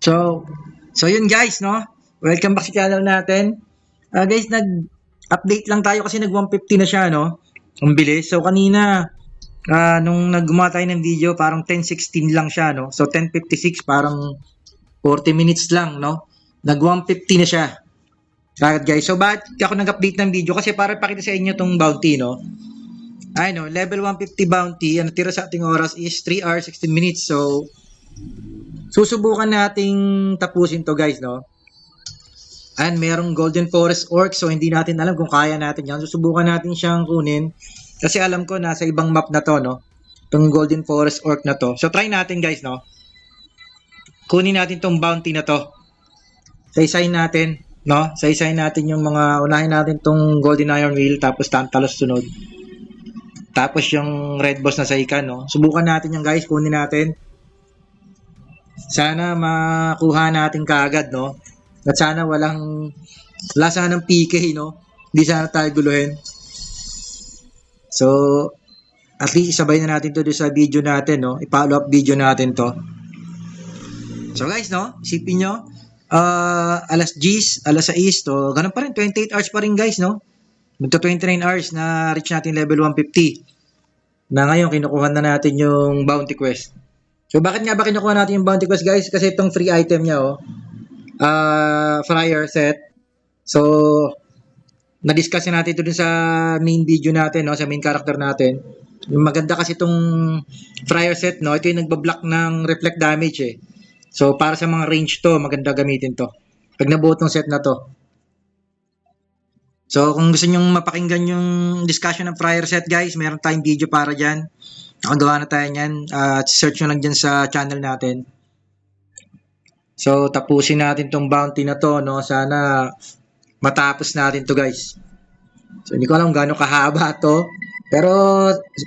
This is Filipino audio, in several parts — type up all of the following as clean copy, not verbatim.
So, so yun guys, no? Welcome back sa channel natin. Guys, nag-update lang tayo kasi nag 150 na siya, no? Ang bilis. So, kanina, nung naggumawa tayo ng video, parang 10:16 lang siya, no? So, 10:56, parang 40 minutes lang, no? Nag 150 na siya. Kagad guys. So, bakit ako nag-update ng video? Kasi para pakita sa inyo tong bounty, no? Ay, no, level 150 bounty, ang tira sa ating oras is 3 hours 16 minutes. So, susubukan nating tapusin to guys, no? And merong Golden Forest Orc, so hindi natin alam kung kaya natin yan. Susubukan natin siyang kunin kasi alam ko nasa ibang map na to, no? Itong Golden Forest Orc na to. So try natin guys, no? Kunin natin tong bounty na to. Isa-isahin natin, no? Isa-isahin natin yung mga, unahin natin tong Golden Iron Wheel, tapos Tantalus sunod. Tapos yung Red Boss na Saikan, no? Subukan natin yung guys, kunin natin. Sana makuha natin kaagad, no? At sana wala sanang PK, no? Hindi sana tayo guluhin. So, at least isabay na natin to sa video natin, no? I-follow up video natin to. So guys, no? Isipin nyo, alas 10, alas 6, to, ganun pa rin, 28 hours pa rin guys, no? Magto 29 hours na reach natin level 150. Na ngayon, kinukuha na natin yung bounty quest. So, bakit nga ba kinukuha natin yung bounty quest guys? Kasi itong free item niya, oh. Fryer set. So, na-discuss natin ito dun sa main video natin, no? Sa main character natin. Maganda kasi itong fryer set, no? Ito yung nagbablock ng reflect damage, eh. So, para sa mga range to, maganda gamitin to. Pag nabuo tong set na to. So, kung gusto nyong mapakinggan yung discussion ng fryer set, guys, meron tayong video para dyan. Nakagawa na tayo nyan. Search nyo lang dyan sa channel natin. So, tapusin natin tong bounty na to, no? Sana matapos natin to, guys. So, hindi ko alam gaano kahaba to. Pero,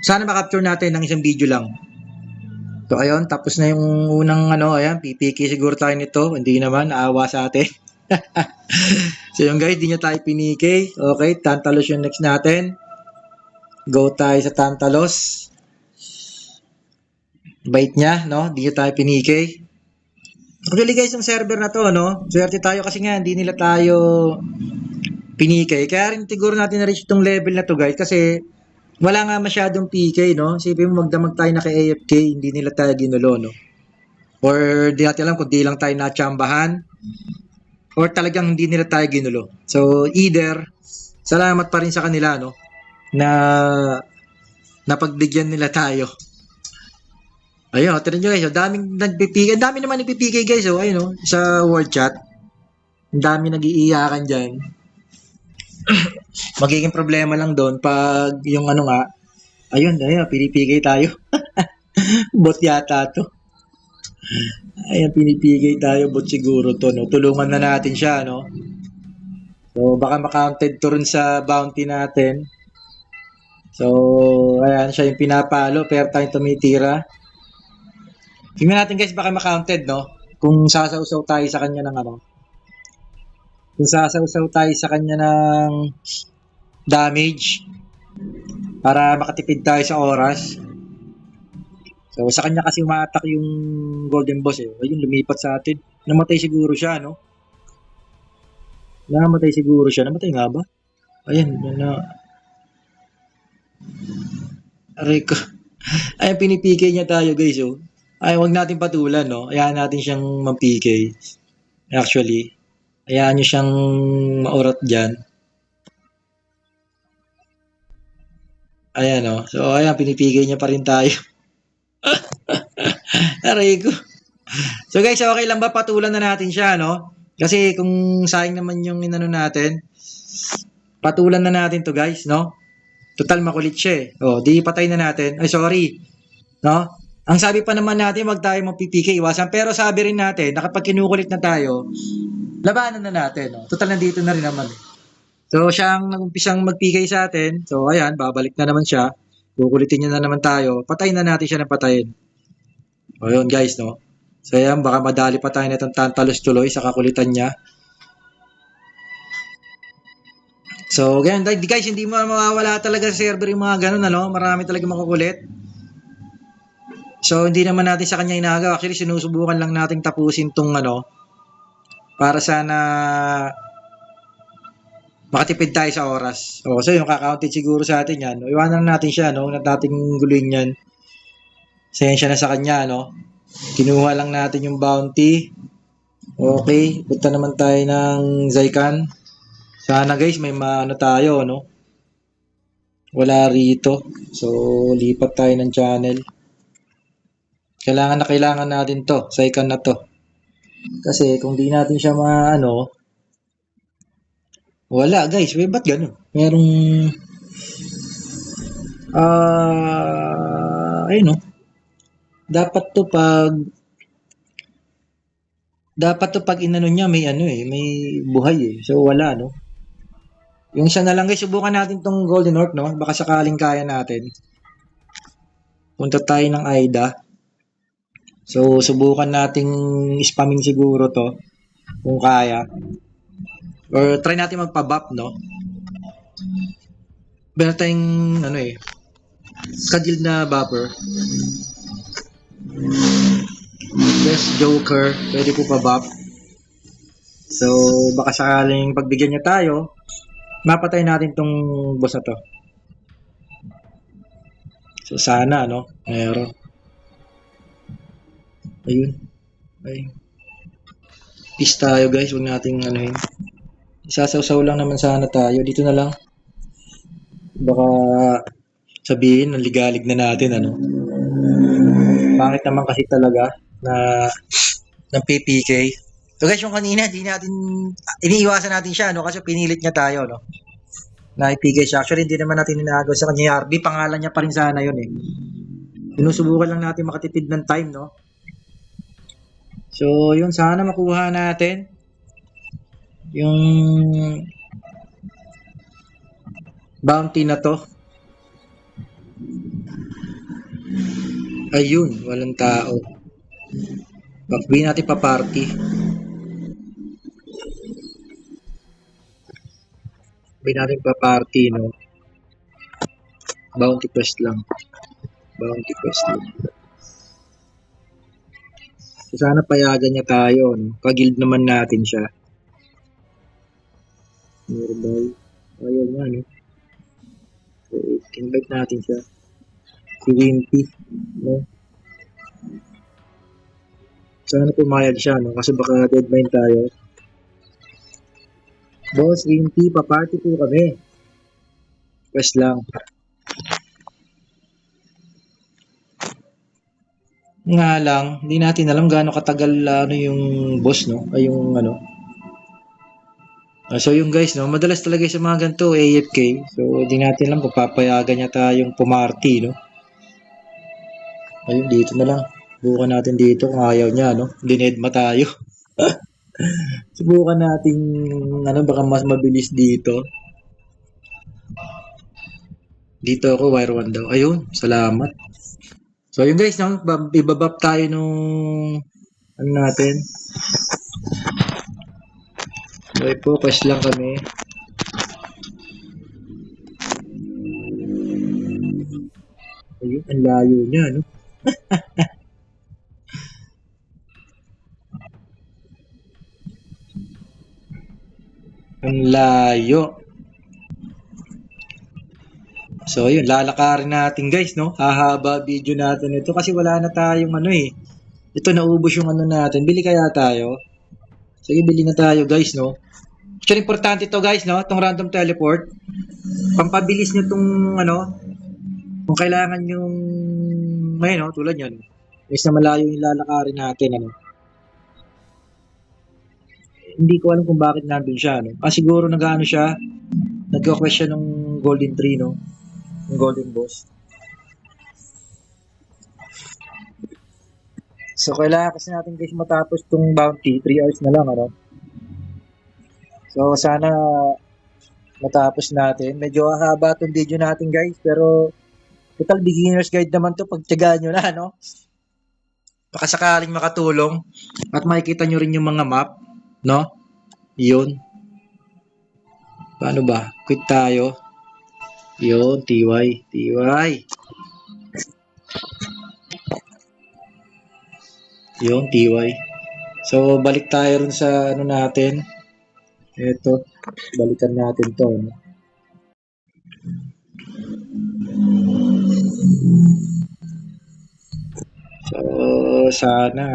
sana makapture natin ng isang video lang. So, ayun, tapos na yung unang, ayan, PPK siguro tayo nito. Hindi naman, naawa sa atin. So, yung guys, di nyo tayo piniki. Okay, Tantalus yung next natin. Go tayo sa Tantalus. Bait niya, no? Di nyo tayo piniki. Actually guys, yung server na to, no? Swerte tayo kasi nga, hindi nila tayo pinikay. Kaya rin siguro natin na-reach itong level na to guys kasi wala nga masyadong PK, no? Sipin mo magdamag tayo na kay AFK, hindi nila tayo ginulo, no? Or di natin alam kung di lang tayo natsambahan or talagang hindi nila tayo ginulo. So either, salamat pa rin sa kanila, no? Na napagbigyan nila tayo. Ayun, tinan nyo guys, daming nagpipigay. Ang dami naman nagpipigay guys, oh, ayun, oh, sa word chat. Ang dami nag-iiyakan dyan. Magiging problema lang doon pag yung ayun, pinipigay tayo. Bot yata to. Ayun, pinipigay tayo, bot siguro to, no? Tulungan na natin siya, no? So, baka makounted to rin sa bounty natin. So, ayan, siya yung pinapalo, pero tayong tumitira. Tingnan natin guys, baka makounted, no? Kung sasawsaw tayo sa kanya ng Kung sasawsaw tayo sa kanya ng damage para makatipid tayo sa oras. So, sa kanya kasi umaatak yung Golden Boss, eh. Ayun, lumipat sa atin. Namatay siguro siya, no? Namatay siguro siya. Namatay nga ba? Ayan, aray ko. Ayan, pinipikay niya tayo, guys, oh. Ay, wag natin patulan, no? Hayaan natin siyang mag-PK. Actually, hayaan niyo siyang maurat dyan. Ayan, no? So, ayan, pinipigay niya pa rin tayo. Aray ko. So, guys, okay lang ba patulan na natin siya, no? Kasi kung sayang naman yung natin, patulan na natin to, guys, no? Total, makulit siya, eh. O, di patay na natin. Ay, sorry. No? Ang sabi pa naman natin, wag tayo mag-PPK, iwasan. Pero sabi rin natin, na kapag kinukulit na tayo, labanan na natin. No? Total, nandito na rin naman. Eh. So, siyang nag-umpisang mag-PK sa atin. So, ayan, babalik na naman siya. Kukulitin niya na naman tayo. Patayin na natin siya ng patayin. O, yun guys, no? So, ayan, baka madali pa tayo na itong Tantalus tuloy sa kakulitan niya. So, ganyan, guys, hindi mo mawawala talaga sa server yung mga ganun, ano? Marami talaga makukulit. So, hindi naman natin sa kanya inagaw. Actually, sinusubukan lang nating tapusin tong ano, para sana makatipid tayo sa oras. O, so yung kakauntin siguro sa atin yan. Iwanan natin siya, no? Huwag nating guluhin yan. Sensya na sa kanya, no? Kinuha lang natin yung bounty. Okay, punta naman tayo ng Zykan. Sana guys, may maano tayo, no? Wala rito. So, lipat tayo ng channel. Kailangan na kailangan natin to. Zykan na to. Kasi kung di natin siya maano, wala guys. Wait, ba't ganun? Merong, ayun no. Dapat to pag inano niya may ano eh, may buhay eh. So wala no. Yung isa na lang guys, subukan natin tong Golden Orc no. Baka sakaling kaya natin. Punta tayo ng Aida. So subukan nating spamming siguro to kung kaya. Or try natin magpa-buff no. Meron tayong ano eh, ka-guild na buffer. Best Joker, pwede po pa-buff. So baka sakaling pagbigyan niya tayo, mapatay natin tong boss na to. So sana no, meron. Ayun. Ay. Peace tayo guys, huwag nating anuhin. Isasaw-saw lang naman sana tayo. Dito na lang. Baka sabihin, naligalig na natin ano. Pangit naman kasi talaga na ng PPK. So guys, yung kanina, iniiwasan natin siya no kasi pinilit niya tayo no. Na IPK siya. Actually, hindi naman natin inaagaw sa kanya yung RB. Pangalan niya pa rin sana yun eh. Sinusubukan lang natin makatipid ng time, no? So, yun. Sana makuha natin yung bounty na to. Ayun. Walang tao. Bakbi natin pa party. Bakbi natin pa party, no? Bounty quest lang. Bounty quest lang. So, sana payagan niya tayo, no? Kagild naman natin siya. Nearby. Ayun nga, no? So, invite natin siya. Si Wimpy, no? Sana pumayag siya, no? Kasi baka deadline tayo. Boss, Wimpy, pa-party po kami. Quest lang. Nga lang, hindi natin alam gaano katagal ano yung boss, no? Ay yung ano. So yung guys, no? Madalas talaga sa mga ganito, AFK. So hindi natin alam kung papayagan niya tayong pumarty, no? Ayun, dito na lang. Subukan natin dito kung ayaw niya, no? Dinedma tayo. Subukan natin, ano, baka mas mabilis dito. Dito ako, wire 1 daw. Ayun, salamat. So yun guys, no? Ibabap tayo nung ano natin. Okay po, quest lang kami. Ayun, ang layo niya, no? Ang layo. So, yun, lalakarin natin guys, no? Hahaba video natin ito kasi wala na tayong ano eh. Ito, naubos yung ano natin. Bili kaya tayo? Sige, bili na tayo guys, no? Actually, importante to guys, no? Itong random teleport. Pampabilis nyo itong, ano, kung kailangan yung, ngayon, no? Tulad yan. Is na malayo yung lalakarin natin, ano? Hindi ko alam kung bakit nandun siya, no? Siguro nag-ano siya, nagka-quest siya ng golden tree, no? Yung golden boss. So, kailangan kasi natin guys matapos tong bounty. 3 hours na lang, ano? So, sana matapos natin. Medyo haba tong video natin guys. Pero, total beginner's guide naman to. Pagtyagaan nyo na, no? Baka sakaling makatulong. At makikita nyo rin yung mga map, no? Yun. Paano ba? Quit tayo. Yun, TY. TY. Yung TY. So, balik tayo rin sa ano natin. Ito, balikan natin to. No? So, sana,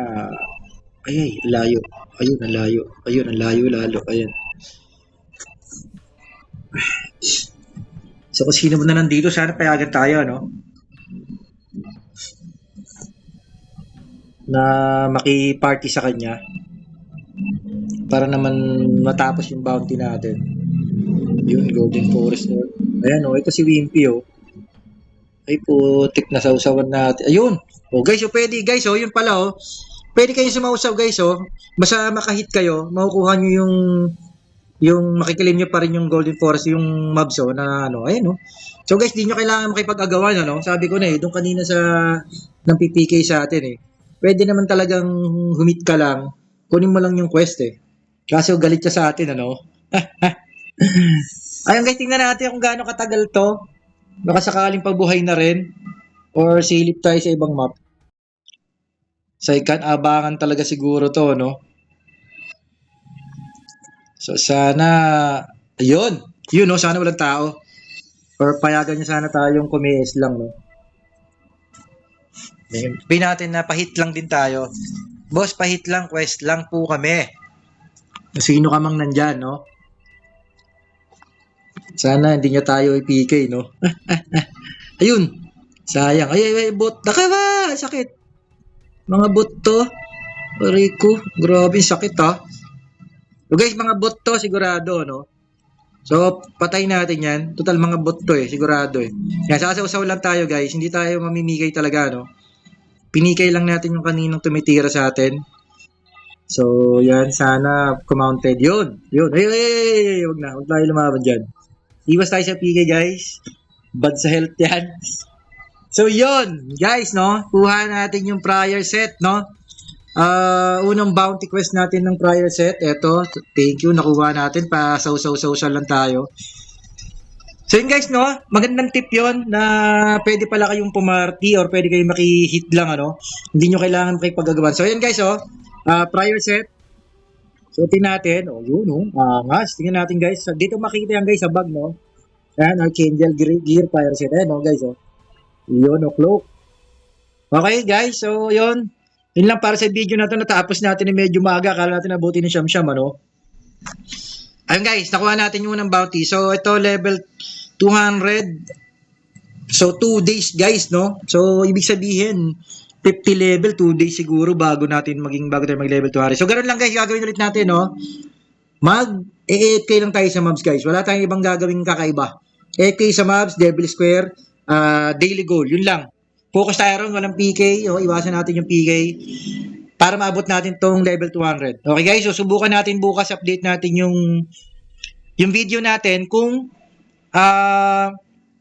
ay, layo. Ayun, ang layo. Ayun, ang layo lalo. Ayun. So, kung sino man na nandito, sana payagan tayo, no? Na maki-party sa kanya para naman matapos yung bounty natin. Yun, Golden Forest. No? Ayan, oh, ito si Wimpy, oh. Ay, putik na sausawan natin. Ayun. Oh, guys, oh, pwede, guys, oh, yun pala, oh. Pwede kayo sumausaw, guys, oh. Basta makahit kayo, makukuha nyo yung makikilim nyo pa rin yung Golden Forest, yung mobs, oh, na ano, ayun, oh. So, guys, di nyo kailangan makipag-agawan, ano. Sabi ko na, eh, doon kanina sa, ng PPK sa atin, eh. Pwede naman talagang humit ka lang, kunin mo lang yung quest, eh. Kaso galit siya sa atin, ano. Ayun, guys, tingnan natin kung gaano katagal to. Baka sakaling pabuhay na rin, or silip tayo sa ibang map. So, abangan talaga siguro to, no? So, sana, ayun, yun, no? Sana walang tao. Or payagan niya sana tayong kumis lang, no? Pin natin na pahit lang din tayo. Boss, pahit lang, quest lang po kami. Sino ka mang nandyan, no? Sana hindi niya tayo i-PK, no? Ayun, sayang. Ay, bot. Daka ba? Sakit. Mga bot to. Rico, grabe sakit ha. So guys, mga bot to sigurado, no? So, patay natin yan. Total mga bot to eh, sigurado eh. Yan, sasaw-saw lang tayo guys. Hindi tayo mamimigay talaga, no? Pinikay lang natin yung kaninang tumitira sa atin. So, yan, sana kumounted. Yun, yun. Ay, wag na. Wag tayo lumaban dyan. Iwas tayo sa PK guys. Bad sa health yan. So, yun, guys, no? Kuha natin yung prior set, no? Unang bounty quest natin ng prior set. Eto, thank you, nakuha natin. Pa social lang tayo. So yun guys, no? Magandang tip yon na pwede pala kayong pumarty or pwede kayong maki-hit lang, ano? Hindi nyo kailangan makipag-agawan. So yun guys, oh. Prior set. Suotin natin. Oh, yun, no? Angas. Tingnan natin guys. Dito makikita yan guys sa bag, no? Ayan, Archangel Gear Prior set. Ayan, no, guys, oh. Yun, oh, cloak. Okay guys, so yun. Yun lang para sa video na ito. Natapos natin na medyo maaga. Akala natin nabuti ng siyam-siyam, ano? Ayun guys, nakuha natin yung unang bounty. So ito level 200. So 2 days guys, no? So ibig sabihin 50 level, 2 days siguro bago tayo mag-level 200. So ganoon lang guys, gagawin ulit natin, no? Mag-8k lang tayo sa mobs guys. Wala tayong ibang gagawin kakaiba. 8k sa mobs, Devil Square, daily goal. Yun lang. Focus tayo ron, walang PK. O, iwasan natin yung PK para maabot natin tong level 200. Okay guys, so subukan natin bukas, update natin yung video natin kung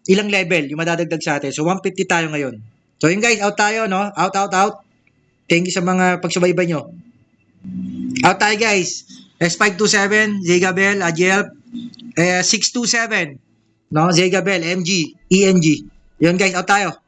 ilang level yung madadagdag sa atin. So 150 tayo ngayon. So yun guys, out tayo, no? Out. Thank you sa mga pagsubaybay nyo. Out tayo guys. S527, Zegabel, Ajelp, 627, no? Zegabel, MG, ENG. Yun guys, out tayo.